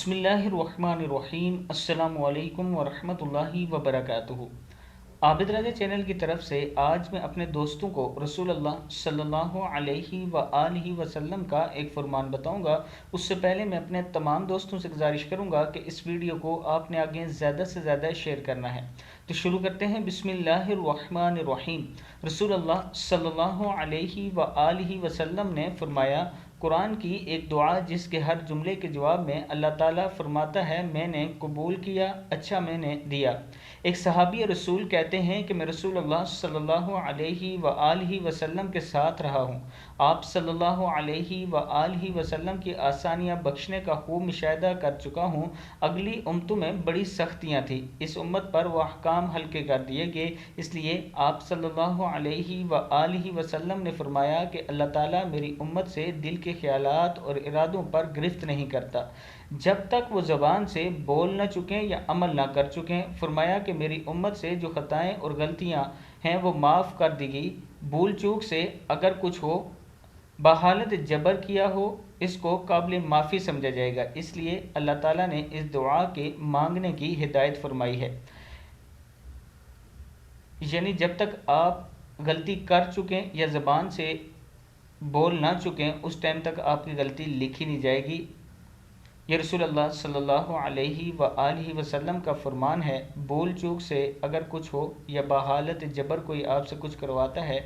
بسم اللہ الرحمن الرحیم۔ السلام علیکم ورحمۃ اللہ وبرکاتہ۔ عابد رضا چینل کی طرف سے آج میں اپنے دوستوں کو رسول اللہ صلی اللہ علیہ وآلہ وسلم کا ایک فرمان بتاؤں گا۔ اس سے پہلے میں اپنے تمام دوستوں سے گزارش کروں گا کہ اس ویڈیو کو آپ نے آگے زیادہ سے زیادہ شیئر کرنا ہے۔ تو شروع کرتے ہیں۔ بسم اللہ الرحمن الرحیم۔ رسول اللہ صلی اللہ علیہ وآلہ وسلم نے فرمایا، قرآن کی ایک دعا جس کے ہر جملے کے جواب میں اللہ تعالیٰ فرماتا ہے میں نے قبول کیا، اچھا میں نے دیا۔ ایک صحابی رسول کہتے ہیں کہ میں رسول اللہ صلی اللہ علیہ وآلہ وسلم کے ساتھ رہا ہوں۔ آپ صلی اللہ علیہ وآلہ وسلم کی آسانیاں بخشنے کا خوب مشاہدہ کر چکا ہوں۔ اگلی امتوں میں بڑی سختیاں تھیں، اس امت پر وہ احکام ہلکے کر دیے گئے، اس لیے آپ صلی اللہ علیہ وآلہ وسلم نے فرمایا کہ اللہ تعالیٰ میری امت سے دل کے خیالات اور ارادوں پر گرفت نہیں کرتا جب تک وہ زبان سے بول نہ چکیں یا عمل نہ کر چکیں۔ فرمایا کہ میری امت سے جو خطائیں اور غلطیاں ہیں وہ معاف کر دی گئی، بھول چوک سے اگر کچھ ہو، بحالت جبر کیا ہو، اس کو قابل معافی سمجھا جائے گا۔ اس لیے اللہ تعالیٰ نے اس دعا کے مانگنے کی ہدایت فرمائی ہے، یعنی جب تک آپ غلطی کر چکیں یا زبان سے بول نہ چکیں اس ٹائم تک آپ کی غلطی لکھی نہیں جائے گی۔ یہ رسول اللہ صلی اللہ علیہ وآلہ وسلم کا فرمان ہے۔ بول چوک سے اگر کچھ ہو یا بحالت جبر کوئی آپ سے کچھ کرواتا ہے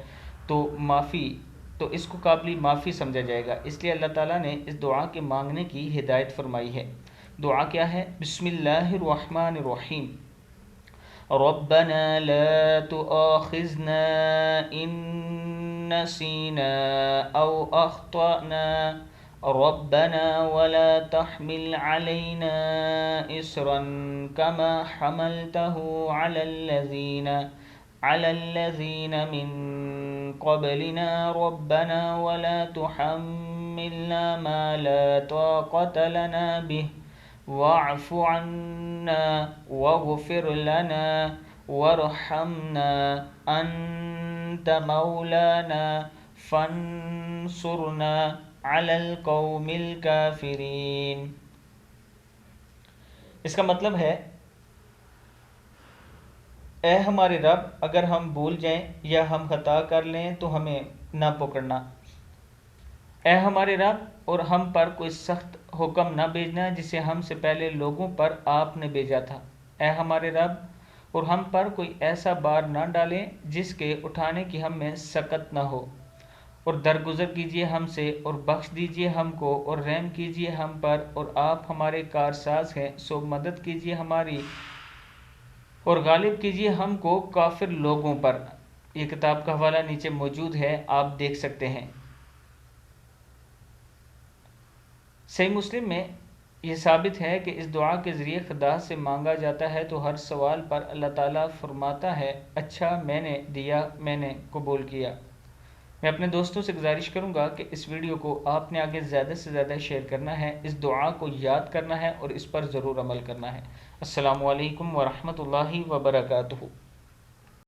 تو اس کو قابل معافی سمجھا جائے گا۔ اس لیے اللہ تعالیٰ نے اس دعا کے مانگنے کی ہدایت فرمائی ہے۔ دعا کیا ہے؟ بسم اللہ الرحمن الرحیم۔ ربنا لا تؤاخذنا ان نسينا او اخطأنا ربنا ولا تحمل علينا إصرا كما حملته على الذين من قبلنا ربنا ولا تحملنا ما لا طاقة لنا به واعف عنا واغفر لنا وارحمنا أنت مولانا فانصرنا على القوم الكافرين۔ اس کا مطلب ہے، اے ہمارے رب، اگر ہم بھول جائیں یا ہم خطا کر لیں تو ہمیں نہ پکڑنا۔ اے ہمارے رب، اور ہم پر کوئی سخت حکم نہ بھیجنا جسے ہم سے پہلے لوگوں پر آپ نے بھیجا تھا۔ اے ہمارے رب، اور ہم پر کوئی ایسا بار نہ ڈالیں جس کے اٹھانے کی ہم میں سکت نہ ہو، اور درگزر کیجیے ہم سے اور بخش دیجیے ہم کو اور رحم کیجیے ہم پر، اور آپ ہمارے کارساز ہیں سو مدد کیجیے ہماری اور غالب کیجیے ہم کو کافر لوگوں پر۔ یہ کتاب کا حوالہ نیچے موجود ہے، آپ دیکھ سکتے ہیں۔ صحیح مسلم میں یہ ثابت ہے کہ اس دعا کے ذریعے خدا سے مانگا جاتا ہے تو ہر سوال پر اللہ تعالیٰ فرماتا ہے اچھا میں نے دیا، میں نے قبول کیا۔ میں اپنے دوستوں سے گزارش کروں گا کہ اس ویڈیو کو آپ نے آگے زیادہ سے زیادہ شیئر کرنا ہے، اس دعا کو یاد کرنا ہے اور اس پر ضرور عمل کرنا ہے۔ السلام علیکم ورحمۃ اللہ وبرکاتہ۔